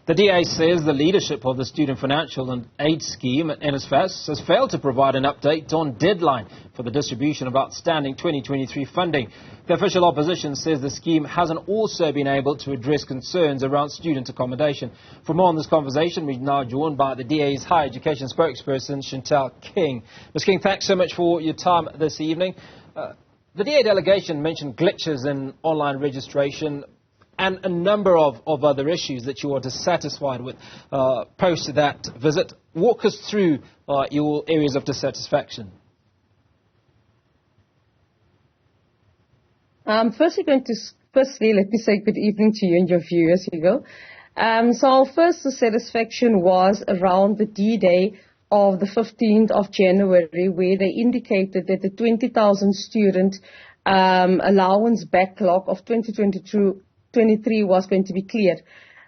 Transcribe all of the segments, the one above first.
The DA says the leadership of the Student Financial and Aid Scheme at NSFAS has failed to provide an update on deadline for the distribution of outstanding 2023 funding. The official opposition says the scheme hasn't also been able to address concerns around student accommodation. For more on this conversation, we're now joined by the DA's Higher Education spokesperson, Chantel King. Ms. King, thanks so much for your time this evening. The DA delegation mentioned glitches in online registration and a number of other issues that you are dissatisfied with post that visit. Walk us through your areas of dissatisfaction. Firstly, let me say good evening to you and your viewers, Hugo. So our first dissatisfaction was around the D-Day of the 15th of January, where they indicated that the 20,000 student allowance backlog of 2023 was going to be cleared.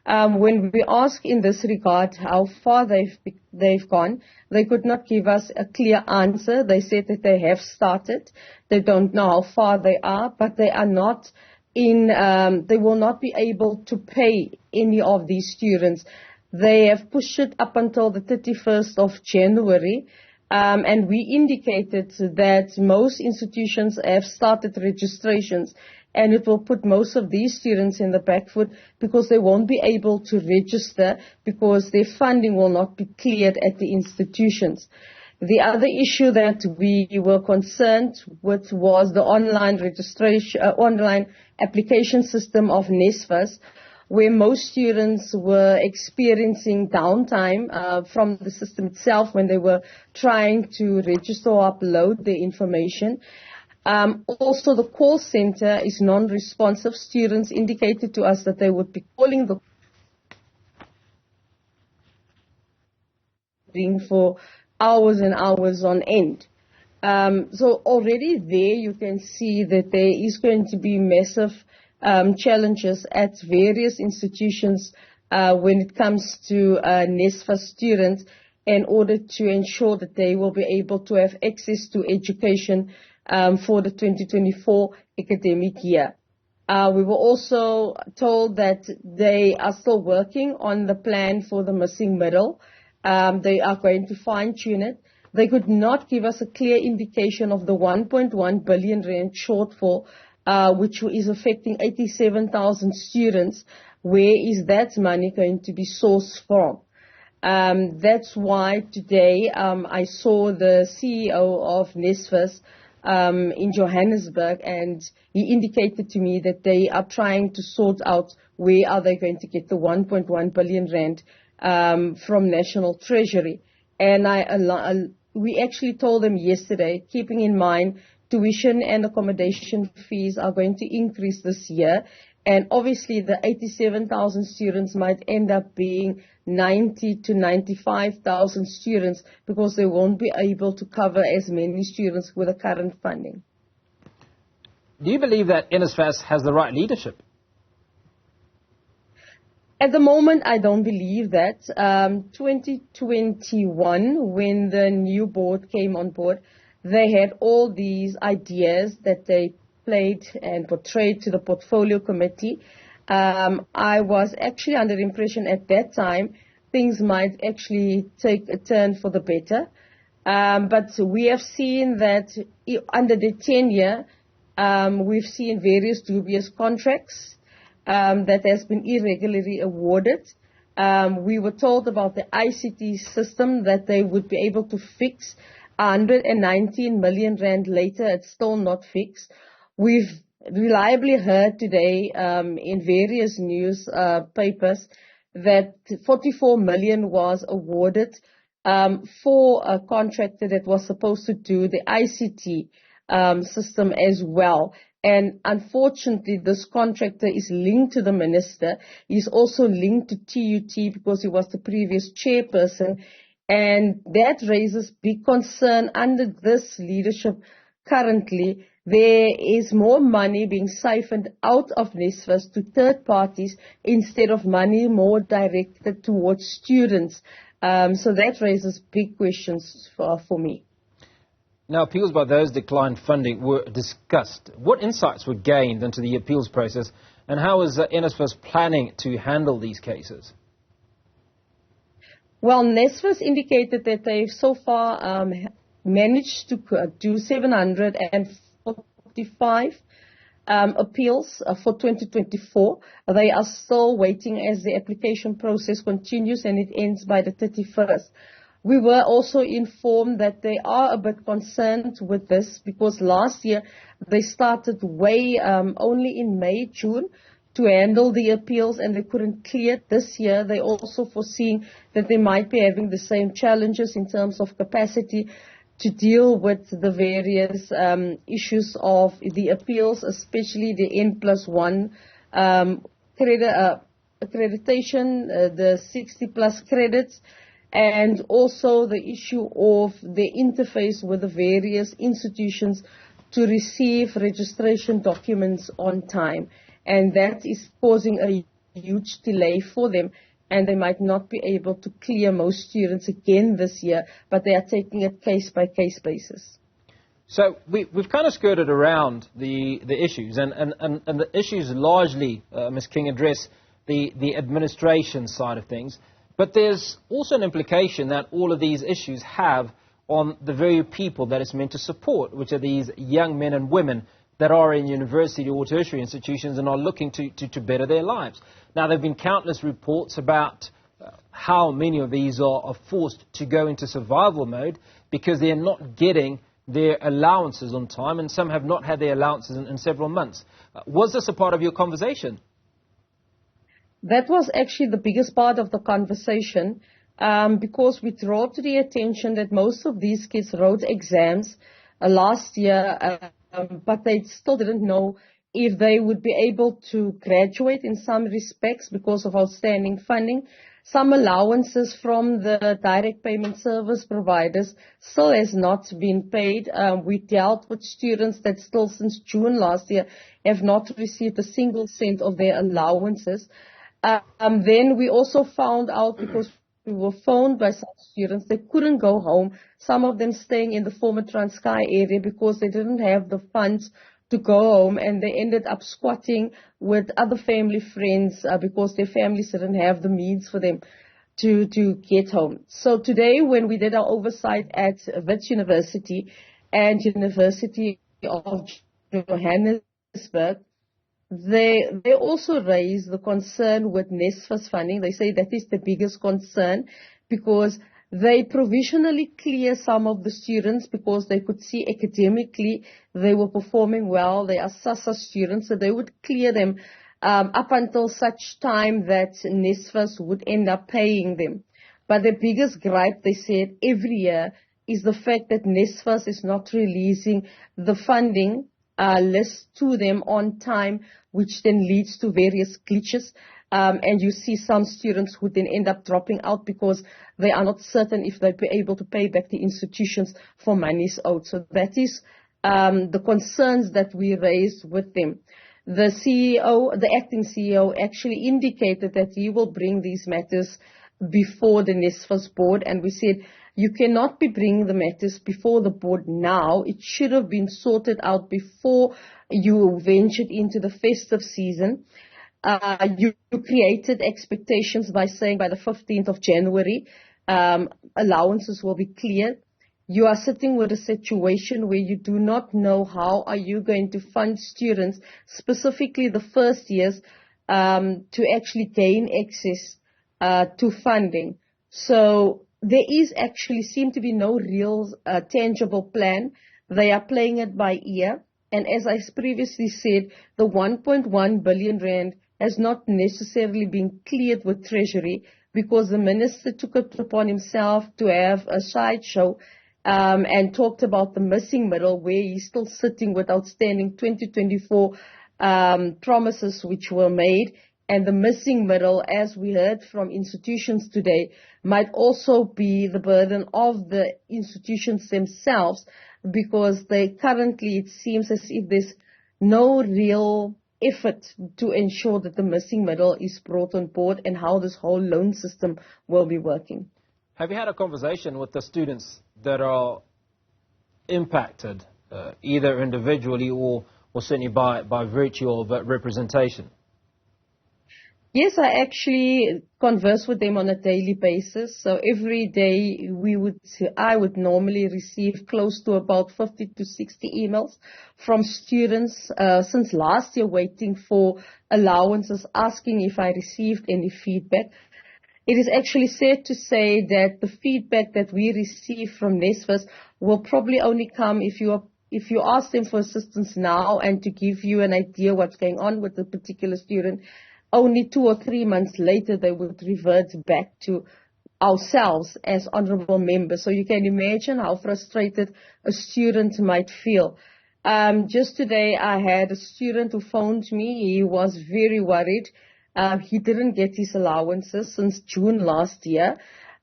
When we asked in this regard how far they've gone, they could not give us a clear answer. They said that they have started. They don't know how far they are, but they are not they will not be able to pay any of these students. They have pushed it up until the 31st of January. And we indicated that most institutions have started registrations, and it will put most of these students in the back foot because they won't be able to register because their funding will not be cleared at the institutions. The other issue that we were concerned with was the online registration, online application system of NSFAS, where most students were experiencing downtime from the system itself when they were trying to register or upload their information. Also, the call center is non-responsive. Students indicated to us that they would be calling the for hours and hours on end. So already there you can see that there is going to be massive challenges at various institutions when it comes to NSFAS students in order to ensure that they will be able to have access to education for the 2024 academic year. We were also told that they are still working on the plan for the missing middle. They are going to fine-tune it. They could not give us a clear indication of the 1.1 billion rand shortfall, which is affecting 87,000 students. Where is that money going to be sourced from? That's why today I saw the CEO of NSFAS in Johannesburg, and he indicated to me that they are trying to sort out where are they going to get the 1.1 billion rand from National Treasury. And we actually told them yesterday, keeping in mind tuition and accommodation fees are going to increase this year. And obviously the 87,000 students might end up being 90 to 95,000 students because they won't be able to cover as many students with the current funding. Do you believe that NSFAS has the right leadership? At the moment, I don't believe that. 2021, when the new board came on board, they had all these ideas that they played and portrayed to the portfolio committee. I was actually under the impression at that time things might actually take a turn for the better. But we have seen that under the tenure, we've seen various dubious contracts that has been irregularly awarded. We were told about the ICT system that they would be able to fix. 119 million rand later, it's still not fixed. We've reliably heard today in various news papers that 44 million was awarded for a contractor that was supposed to do the ICT system as well. And unfortunately, this contractor is linked to the minister. He's also linked to TUT because he was the previous chairperson. And that raises big concern under this leadership currently. There is more money being siphoned out of NSFAS to third parties instead of money more directed towards students. So that raises big questions for me. Now, appeals by those declined funding were discussed. What insights were gained into the appeals process, and how is NSFAS planning to handle these cases? Well, NSFAS indicated that they've so far managed to do 745 appeals for 2024. They are still waiting as the application process continues and it ends by the 31st. We were also informed that they are a bit concerned with this because last year they started way only in May, June to handle the appeals and they couldn't clear it. This year they also foreseeing that they might be having the same challenges in terms of capacity to deal with the various issues of the appeals, especially the N+1 accreditation, the 60+ credits, and also the issue of the interface with the various institutions to receive registration documents on time. And that is causing a huge delay for them. And they might not be able to clear most students again this year, but they are taking it case-by-case basis. So we've kind of skirted around the issues, and the issues largely, Ms. King, address the administration side of things. But there's also an implication that all of these issues have on the very people that it's meant to support, which are these young men and women that are in university or tertiary institutions and are looking to better their lives. Now, there have been countless reports about how many of these are forced to go into survival mode because they're not getting their allowances on time, and some have not had their allowances in several months. Was this a part of your conversation? That was actually the biggest part of the conversation because we draw to the attention that most of these kids wrote exams last year, but they still didn't know if they would be able to graduate in some respects because of outstanding funding. Some allowances from the direct payment service providers still has not been paid. We dealt with students that still since June last year have not received a single cent of their allowances. Then we also found out because we were phoned by some students, they couldn't go home, some of them staying in the former Transkei area because they didn't have the funds to go home, and they ended up squatting with other family friends because their families didn't have the means for them to get home. So today when we did our oversight at Wits University and University of Johannesburg, they also raised the concern with NSFAS funding. They say that is the biggest concern because they provisionally clear some of the students because they could see academically they were performing well. They are SASSA students, so they would clear them up until such time that NSFAS would end up paying them. But the biggest gripe, they said, every year is the fact that NSFAS is not releasing the funding list to them on time, which then leads to various glitches. And you see some students who then end up dropping out because they are not certain if they'll be able to pay back the institutions for monies owed. So that is the concerns that we raised with them. The CEO, the acting CEO, actually indicated that he will bring these matters before the NSFAS board, and we said, you cannot be bringing the matters before the board now. It should have been sorted out before you ventured into the festive season. You created expectations by saying by the 15th of January, allowances will be cleared. You are sitting with a situation where you do not know how are you going to fund students, specifically the first years, to actually gain access to funding. So there is actually seem to be no real tangible plan. They are playing it by ear. And as I previously said, the 1.1 billion rand has not necessarily been cleared with Treasury because the minister took it upon himself to have a sideshow and talked about the missing middle where he's still sitting with outstanding 2024 promises which were made. And the missing middle, as we heard from institutions today, might also be the burden of the institutions themselves because they currently, it seems as if there's no real effort to ensure that the missing middle is brought on board and how this whole loan system will be working. Have you had a conversation with the students that are impacted, either individually or certainly by virtue of representation? Yes, I actually converse with them on a daily basis. So every day I would normally receive close to about 50 to 60 emails from students since last year waiting for allowances, asking if I received any feedback. It is actually sad to say that the feedback that we receive from NSFAS will probably only come if you ask them for assistance now and to give you an idea what's going on with the particular student. Only 2 or 3 months later, they would revert back to ourselves as honorable members. So you can imagine how frustrated a student might feel. Just today, I had a student who phoned me. He was very worried. He didn't get his allowances since June last year.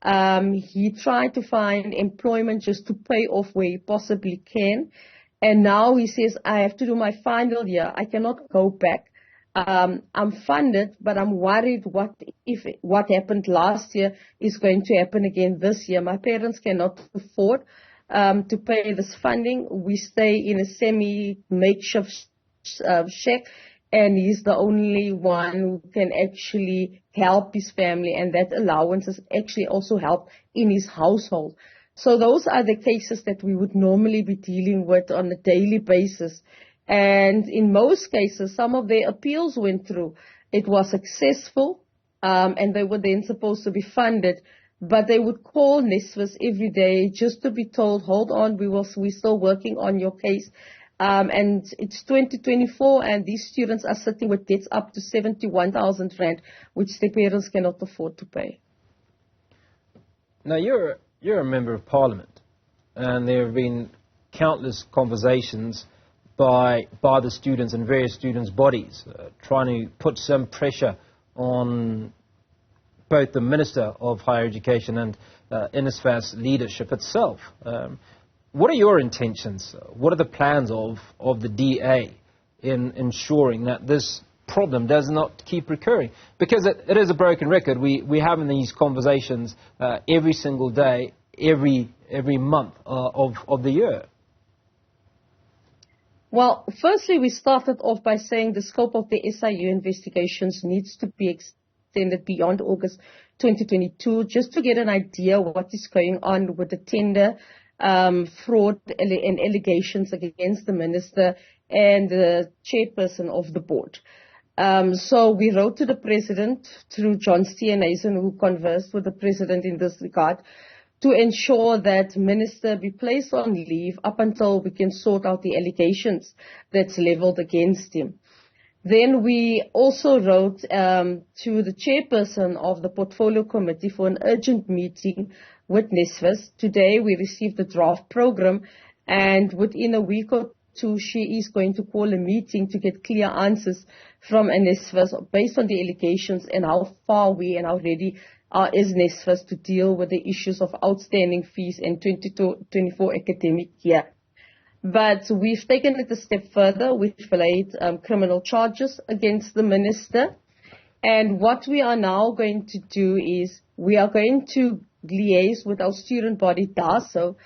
He tried to find employment just to pay off where he possibly can. And now he says, I have to do my final year. I cannot go back. I'm funded, but I'm worried what happened last year is going to happen again this year. My parents cannot afford to pay this funding. We stay in a semi-makeshift shack, and he's the only one who can actually help his family, and that allowances actually also help in his household. So those are the cases that we would normally be dealing with on a daily basis. And in most cases, some of their appeals went through. It was successful, and they were then supposed to be funded. But they would call NSFAS every day just to be told, hold on, we're still working on your case. And it's 2024, and these students are sitting with debts up to 71,000 rand, which their parents cannot afford to pay. Now, you're a member of Parliament, and there have been countless conversations by the students and various students' bodies trying to put some pressure on both the Minister of Higher Education and NSFAS leadership itself. What are your intentions? What are the plans of the DA in ensuring that this problem does not keep recurring? Because it is a broken record. We have these conversations every single day, every month of the year. Well, firstly, we started off by saying the scope of the SIU investigations needs to be extended beyond August 2022, just to get an idea what is going on with the tender fraud and allegations against the minister and the chairperson of the board. So we wrote to the president through John Steenhuisen, who conversed with the president in this regard, to ensure that minister be placed on leave up until we can sort out the allegations that's leveled against him. Then we also wrote to the chairperson of the portfolio committee for an urgent meeting with NSFAS. Today we received the draft program, and within a week or two she is going to call a meeting to get clear answers from NSFAS based on the allegations and how far we and how ready is NSFAS to deal with the issues of outstanding fees in 2024 academic year. But we've taken it a step further. We've laid criminal charges against the minister. And what we are now going to do is we are going to liaise with our student body, DASO,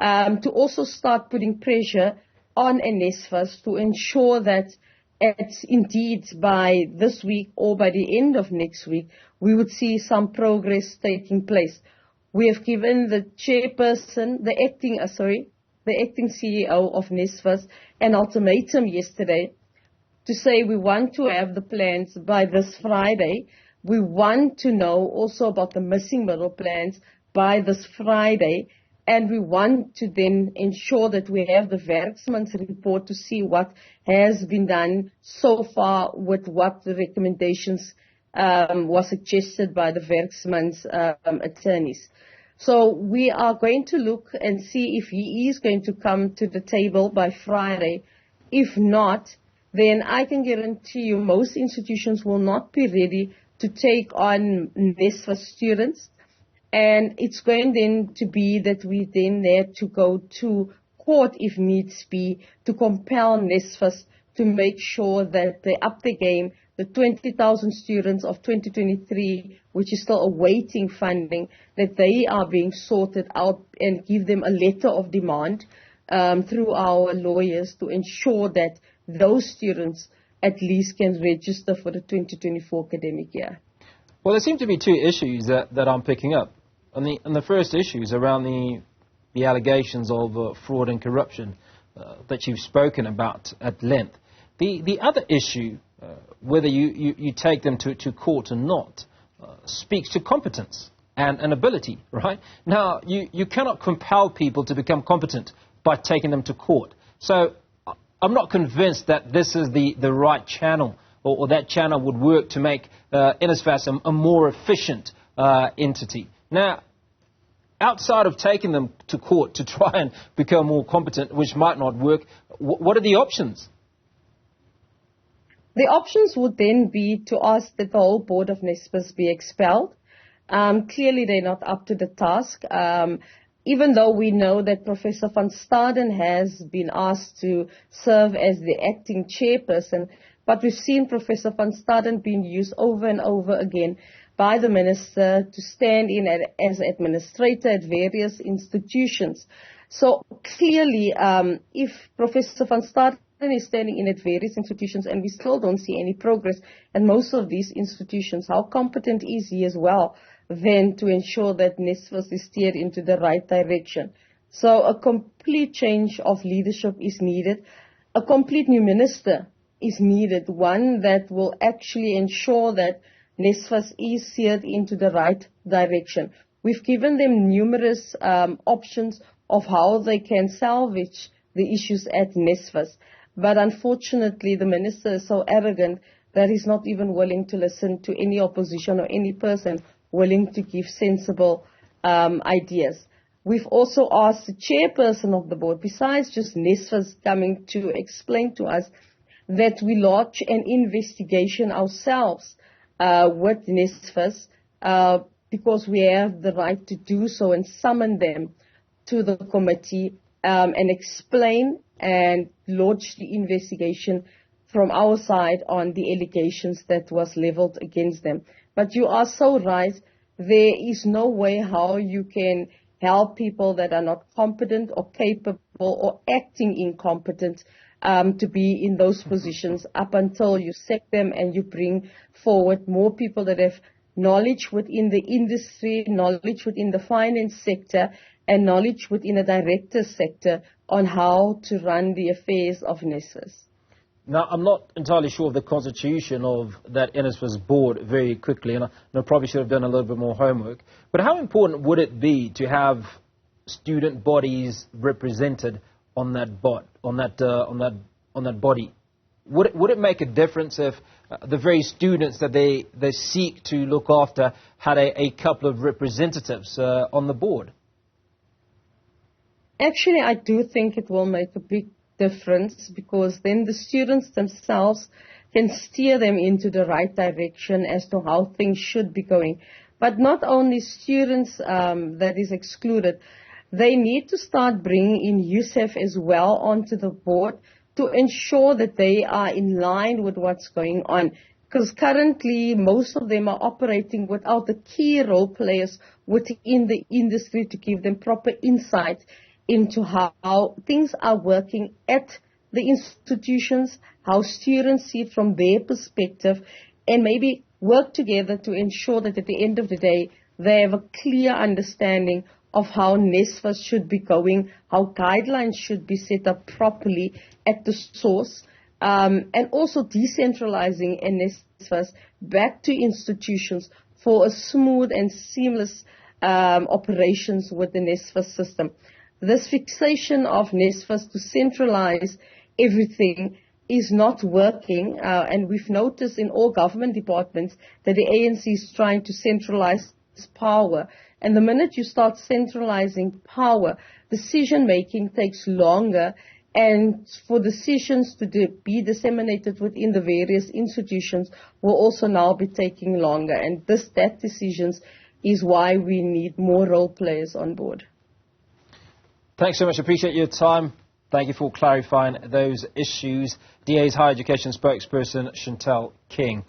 to also start putting pressure on NSFAS to ensure that indeed by this week or by the end of next week, we would see some progress taking place. We have given the chairperson, the acting CEO of NSFAS an ultimatum yesterday to say we want to have the plans by this Friday. We want to know also about the missing middle plans by this Friday. And we want to then ensure that we have the Werksman's report to see what has been done so far with what the recommendations was suggested by the Werksman's attorneys. So we are going to look and see if he is going to come to the table by Friday. If not, then I can guarantee you most institutions will not be ready to take on NSFAS students. And it's going then to be that we then have to go to court if needs be to compel NSFAS to make sure that they up the game. The 20,000 students of 2023, which is still awaiting funding, that they are being sorted out and give them a letter of demand through our lawyers to ensure that those students at least can register for the 2024 academic year. Well, there seem to be two issues that I'm picking up. And the first issue is around the allegations of fraud and corruption that you've spoken about at length. The other issue, whether you take them to court or not, speaks to competence and ability, right? Now, you cannot compel people to become competent by taking them to court. So I'm not convinced that this is the right channel or that channel would work to make NSFAS a more efficient entity. Now, outside of taking them to court to try and become more competent, which might not work, what are the options? The options would then be to ask that the whole board of NSFAS be expelled. Clearly, they're not up to the task. Even though we know that Professor van Staden has been asked to serve as the acting chairperson, but we've seen Professor van Staden being used over and over again by the minister to stand in as administrator at various institutions. So clearly, if Professor van Staden is standing in at various institutions and we still don't see any progress, and most of these institutions, how competent is he as well then to ensure that NSFAS is steered into the right direction? So a complete change of leadership is needed. A complete new minister is needed, one that will actually ensure that NSFAS is steered into the right direction. We've given them numerous options of how they can salvage the issues at NSFAS. But unfortunately, the minister is so arrogant that he's not even willing to listen to any opposition or any person willing to give sensible ideas. We've also asked the chairperson of the board, besides just NSFAS coming to explain to us, that we launch an investigation ourselves with NSFAS because we have the right to do so, and summon them to the committee and explain and launch the investigation from our side on the allegations that was leveled against them. But you are so right. There is no way how you can help people that are not competent or capable or acting incompetent to be in those positions up until you sack them and you bring forward more people that have knowledge within the industry, knowledge within the finance sector, and knowledge within the director sector on how to run the affairs of NSFAS. Now, I'm not entirely sure of the constitution of that NSFAS board very quickly, and I probably should have done a little bit more homework. But how important would it be to have student bodies represented on that body? Would it make a difference if the very students that they seek to look after had a couple of representatives on the board? Actually, I do think it will make a big difference, because then the students themselves can steer them into the right direction as to how things should be going. But not only students that is excluded, they need to start bringing in USEF as well onto the board to ensure that they are in line with what's going on. Because currently, most of them are operating without the key role players within the industry to give them proper insight into how things are working at the institutions, how students see it from their perspective, and maybe work together to ensure that at the end of the day, they have a clear understanding of how NSFAS should be going, how guidelines should be set up properly at the source, and also decentralizing NSFAS back to institutions for a smooth and seamless operations with the NSFAS system. This fixation of NSFAS to centralize everything is not working, and we've noticed in all government departments that the ANC is trying to centralize power. And the minute you start centralizing power, decision-making takes longer, and for decisions to be disseminated within the various institutions will also now be taking longer. And that decisions is why we need more role players on board. Thanks so much. Appreciate your time. Thank you for clarifying those issues. DA's Higher Education spokesperson, Chantel King.